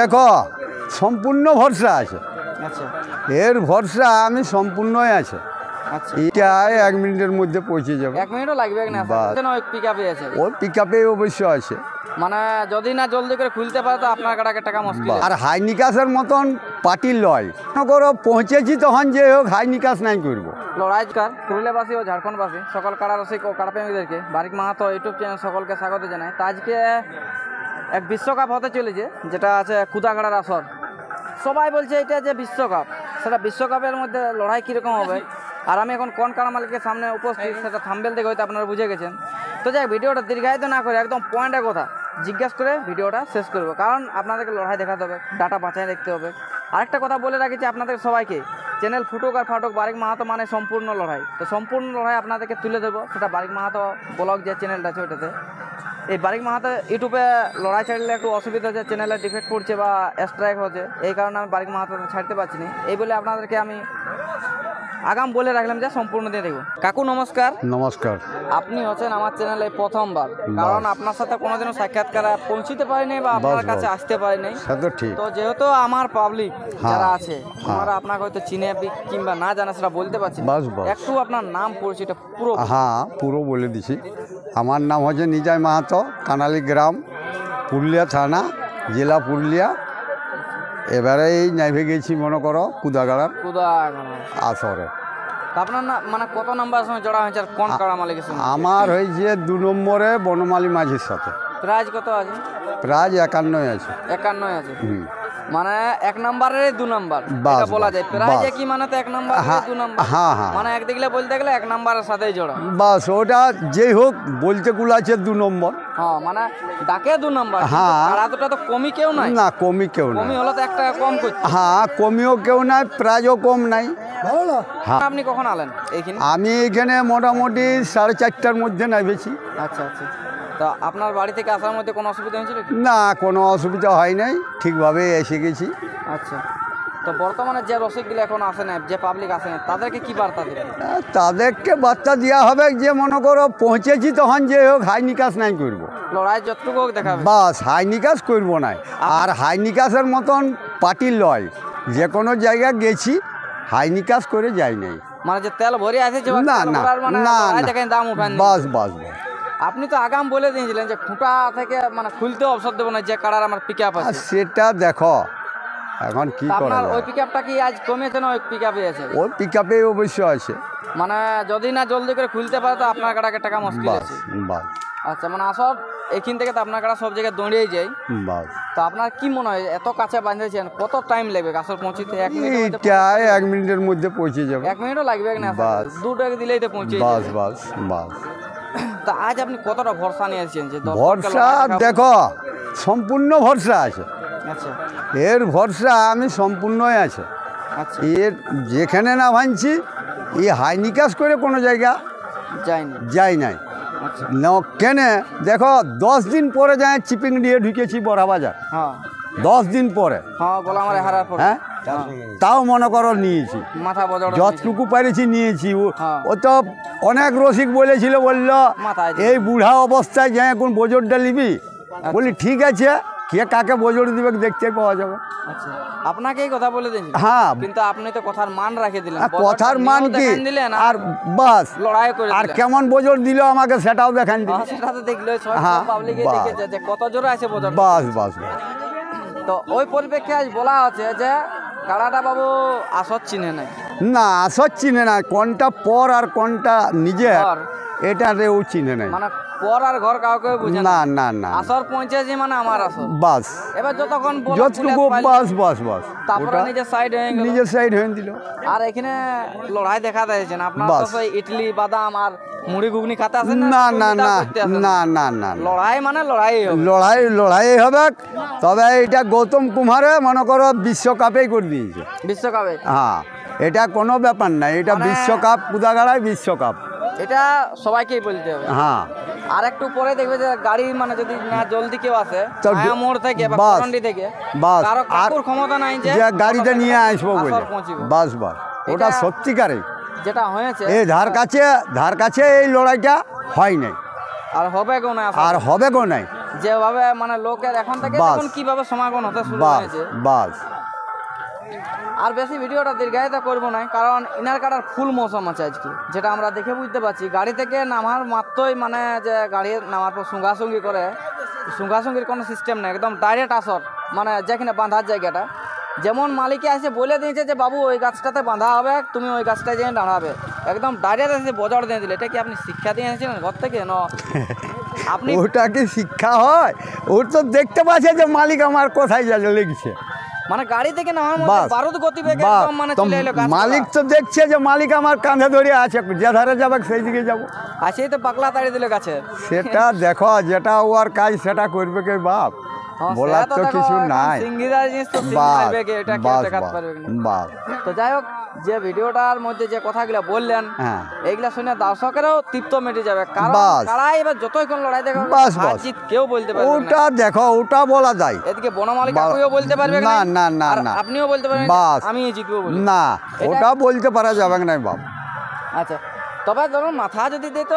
দেখো সম্পূর্ণ ভরসা আছে। আচ্ছা এর ভরসা আমি সম্পূর্ণই আছে। আচ্ছা এটা 1 মিনিটের মধ্যে পৌঁছে যাবে। 1 মিনিটও লাগবে না বাস। ওই পিকআপে আছে ওর পিকআপে অবশ্য আছে। মানে যদি না জলদি করে খুলতে পারে তো আপনার কাটাকে টাকা মুশকিল। আর হাই নিকাশের মতন পার্টি লয় করো পৌঁছেছি তখন যে হোক হাই নিকাশ নাই করবো। লড়াইকার পুরুলিয়াবাসী ও ঝাড়খণ্ডবাসী সকল কাড়া রসিক ও কাড়াপ্রেমীদেরকে বারিক মাহাতো ইউটিউব চ্যানেল সকলকে স্বাগত জানাই। তা আজকে এক বিশ্বকাপ হতে চলেছে, যেটা আছে কুদাগাড়ার আসর। সবাই বলছে এটা যে বিশ্বকাপ, সেটা বিশ্বকাপের মধ্যে লড়াই কীরকম হবে, আর আমি এখন কোন কাড়া মালিকের সামনে উপস্থিত সেটা থাম্বনেল দেখে হয়তো আপনারা বুঝে গেছেন। তো যাই ভিডিওটা দীর্ঘায়িত না করে একদম পয়েন্টের কথা জিজ্ঞেস করে ভিডিওটা শেষ করবো, কারণ আপনাদেরকে লড়াই দেখাতে হবে, ডাটা বাঁচায় দেখতে হবে। আরেকটা কথা বলে রাখি যে আপনাদের সবাইকে চ্যানেল ফুটুক আর ফাটুক বারিক মাহাতো মানে সম্পূর্ণ লড়াই, তো সম্পূর্ণ লড়াই আপনাদেরকে তুলে দেবো। সেটা বারিক মাহাতো ব্লগ যে চ্যানেলটা আছে ওইটাতে। এই বারিক মাহাতো ইউটিউবে লড়াই ছাড়লে একটু অসুবিধা হচ্ছে, চ্যানেলে ডিফেক্ট পড়ছে বা স্ট্রাইক হচ্ছে, এই কারণে আমি বারিক মাহাতো ছাড়তে পারছি না। এই বলে আপনাদেরকে আমি আগাম বলে রাখলাম যে সম্পূর্ণ দিয়ে দেখব। কাকু নমস্কার। নমস্কার। আপনি হচ্ছেন আমার চ্যানেলে প্রথমবার, কারণ আপনার সাথে কোনোদিনও সাক্ষাৎকার পৌঁছতে পারিনি বা আপনার কাছে আসতে পারিনি। সেটা ঠিক। তো যেহেতু আমার পাবলিক যারা আছে আমরা আপনাকে হয়তো চিনে কিংবা না জানা সেটা বলতে পারছি না, একটু আপনার নাম পরিচয়টা পুরো। হ্যাঁ পুরো বলে দিছি। আমার নাম হচ্ছে নিজাই মাহাতো, কানালি গ্রাম, পুরুলিয়া থানা, জেলা পুরুলিয়া। এবারে এই নাইভে গেছি মনে করো কুদাগাড়ার আসরে। আপনার না মানে কত নাম্বার সময় জড়া হয়েছে আর কোন কাড়া মালিকের সঙ্গে? আমার হয়েছে 2 নম্বরে বনমালী মাঝির সাথে। প্রাইজ কত আছে? প্রাইজ 51 আছে। 51 আছে, মানে 1 নম্বরে 2 নাম্বার এটা বলা যায়। প্রাইজে কি মানে তো 1 নাম্বার 2 নাম্বার, হ্যাঁ হ্যাঁ, মানে একদিকে বলতে গেলে 1 নাম্বারের সাথেই জোড়া। বাস ওটা যেই হোক বলতে গুলাছে 2 নম্বর। হ্যাঁ মানে ডাকে 2 নাম্বার। হ্যাঁ কাড়া দুটো তো কমই কেউ নাই। না কমই কেউ নাই। কমি হলো তো 1 টাকা কম করছে। হ্যাঁ কমিও কেউ নাই, প্রাইজও কম নাই। হ্যাঁ। আপনি কখন আলেন এইখানে? আমি এখানে মোটামুটি 4:30টার মধ্যে নাইবেছি। আচ্ছা আচ্ছা, তো আপনার বাড়ি থেকে আসার মধ্যে কোনো অসুবিধা হয়েছিল কি? না কোনো অসুবিধা হয় নাই, ঠিকভাবে এসে গেছি। আচ্ছা, তো বর্তমানে যে রসিকগুলো এখন আসে না, যে পাবলিক আসে না, তাদেরকে কি বার্তা দেবেন? তাদেরকে বার্তা দেওয়া হবে যে মনে করো পৌঁছেছি তখন যে হোক হাই নিকাশ নাই করবো। লড়াই যতটুকু হোক দেখাবে, বাস হাই নিকাশ করবো না। আর হাই নিকাশের মতন পার্টি লয়, যে কোনো জায়গা গেছি হাই নিকাশ করে যাই নাই। মানে যে তেল ভরে আছে যে না না না, দাম উঠান। বাস বাস বাস। আপনি তো আগাম বলে দিয়েছিলেন যে খুঁটা থেকে মানে খুলতে অবসর দেবো না, যে কাড়ার আমার পিকআপ আছে। সেটা দেখো এখন কি করা আপনার যায়। ওই পিকআপটা কি আজ কমেছে না ওই পিকআপে আছে? ওর পিকআপে অবশ্য আছে। মানে যদি না জলদি করে খুলতে পারে তো আপনার কাটাকে টাকা মুশকিল বাস আছে। বাস। আচ্ছা, মানে আসর এখান থেকে তো আপনার কাটা সব জায়গায় দৌড়িয়ে যায়। বাস। তো আপনার কি মনে হয় এত কাছে বাঁধেছেন কত টাইম লাগবে আসর পৌঁছতে? 1 মিনিট, এটা 1 মিনিটের মধ্যে পৌঁছে যাবে। 1 মিনিটও লাগবে না, বাস। 2 টাকা দিলেই তো পৌঁছে বাস যাবে। বাস বাস। তা আজ আপনি কতটা ভরসা নিয়ে আসছেন যে ভরসা দেখো সম্পূর্ণ ভরসা আছে। আচ্ছা এর ভরসা আমি সম্পূর্ণই আছে। আচ্ছা, এর যেখানে না ভাঙছি এই হাই নিকাশ করে কোনো জায়গা যায়নি। যাই নাই। আচ্ছা না কেন দেখো 10 দিন পরে যায় চিপিং দিয়ে ঢুকেছি বড়াবাজার। হ্যাঁ 10 দিন পরে। হ্যাঁ, গোলা মারে হারার পর হ্যাঁ তাও মনে করো নিয়েছি, মাথা বজড় যতটুকু পারেছি নিয়েছি। হ্যাঁ। ও তো অনেক রসিক বলেছিল, বললো মাথায় দিয়ে। এই বুড়া অবস্থায় যায় এখন বোজরটা নিবি। বলি ঠিক আছে, কে কাকে বোজর দিবে দেখতে পাওয়া যাবে। আচ্ছা, আপনাকে এই কথা বলে দিন। হ্যাঁ কিন্তু আপনি তো কথার মান রেখে দিলেন। কথার মান কি দিলেন আর বাস, লড়াই করে আর দিলেন। কেমন বোজর দিল আমাকে সেটাও দেখান দিল। সেটা তো দেখলো হ্যাঁ, পাবলিকে বাস। দেখেছে যে কত জোরে আছে বজর। বাস বাস বাস। তো ওই পরিপ্রেক্ষে আজ বলা হচ্ছে যে কাড়াটা বাবু আসর চিনে নাই। না আসর চিনে না, কোনটা পর আর কোনটা নিজের পর। এটা রেও চিনে নাই। মানে পর আর ঘর কাউকে বুঝে না না না, আসর পৌঁছেছি মানে আমার আসর। বাস এবার যতক্ষণ বলক যতটুকু পুলিশ পাইল, বাস বাস বাস। তারপরে ওটা নিজের সাইড হয়ে গেল। নিজের সাইড হয়ে দিল। আর এখানে লড়াই দেখা দিয়েছেন আপনার বাস। তো সেই ইডলি বাদাম আর মুড়ি ঘুগনি খাতে আসেন না না কবিতা না করতে আসেন? না না না, লড়াই মানে লড়াই হবে। লড়াই লড়াই হবে। তবে এটা গৌতম কুমারে মনে করো বিশ্বকাপেই করে দিয়েছে। বিশ্বকাপে হ্যাঁ এটা কোনো ব্যাপার না, এটা বিশ্বকাপ কুদাগাড়ায় বিশ্বকাপ। এটা সবাইকেই বলতে হবে। হ্যাঁ আর একটু পরে দেখবে যে গাড়ি মানে যদি না জলদি কেউ আসে তো মোড় থেকে বা বাস। করন্ডি থেকে, বাস। কারো আর কাকুর ক্ষমতা নাই যে যে গাড়িটা নিয়ে আসবো বলে আসর পৌঁছিব। বাস বাস। ওটা এটা- সত্যিকারে যেটা হয়েছে এই ধার কাছে এই লড়াইটা হয় নাই আর হবে কেউ না আর হবে গো নাই। যেভাবে মানে লোকের এখন থেকে বাস। দেখুন কিভাবে সমাগম হতে শুরু বাস হয়েছে। বাস আর বেশি ভিডিওটা দীর্ঘায়িত করবো না, কারণ ইনার কাটার ফুল মৌসুম আছে আজকে, যেটা আমরা দেখে বুঝতে পারছি। গাড়ি থেকে নামার মাত্রই মানে যে গাড়ি নামার পর সঙ্গাসঙ্গি করে, সঙ্গাসঙ্গির কোনো সিস্টেম নেই, একদম ডাইরেক্ট আসর, মানে যেখানে বাঁধার জায়গাটা যেমন মালিকে এসে বলে দিয়েছে যে বাবু ওই গাছটাতে বাঁধা হবে, তুমি ওই গাছটায় যেয়ে দাঁড়াবে, একদম ডাইরেক্ট এসে বজড় দিয়ে দিলে। এটা কি আপনি শিক্ষা দিয়ে এসেছিলেন ঘর থেকে? আপনি ওটা কি শিক্ষা হয়? ওর তো দেখতে পাচ্ছে যে মালিক আমার কোথায় লেগেছে। মানে গাড়ি থেকে নামার মধ্যে বাস বারুদ গতিবেগে বাস, একদম মানে তো চলে এলো গাছ। মালিক তো দেখছে যে মালিক আমার কাঁধে ধরে আছে, যে ধারে যাবে সেই দিকে যাব। আর সেই তো পাকলা তাড়িয়ে দিল গাছে। সেটা দেখো, যেটা ওর কাজ সেটা করবে কে বাপ, বলার তো কিছু নাই। সিঙ্গিদার জিনিস তো সিঙ্গি বাস মারবে কে, এটা কেউ বাস দেখাতে বাস পারবে না। বাস তো যাই হোক, যে ভিডিওটার মধ্যে যে কথাগুলো বললেন, হ্যাঁ এইগুলা শুনে দর্শকেরও তৃপ্ত মিটে যাবে, কারণ বাস। কারাই এবার যতই কোন লড়াই দেখা বাস, হার বাস। জিত কেউ বলতে পারবে না। ওটা দেখো, ওটা বলা যায় এদিকে বনমালী কাকুও বলতে পারবে না, না, না, আর না। আপনিও বলতে পারবেন বাস। আমি জিতবো বলে। না, ওটা বলতে পারা যাবে না বাপ। আচ্ছা, তবে ধরুন মাথা যদি দিত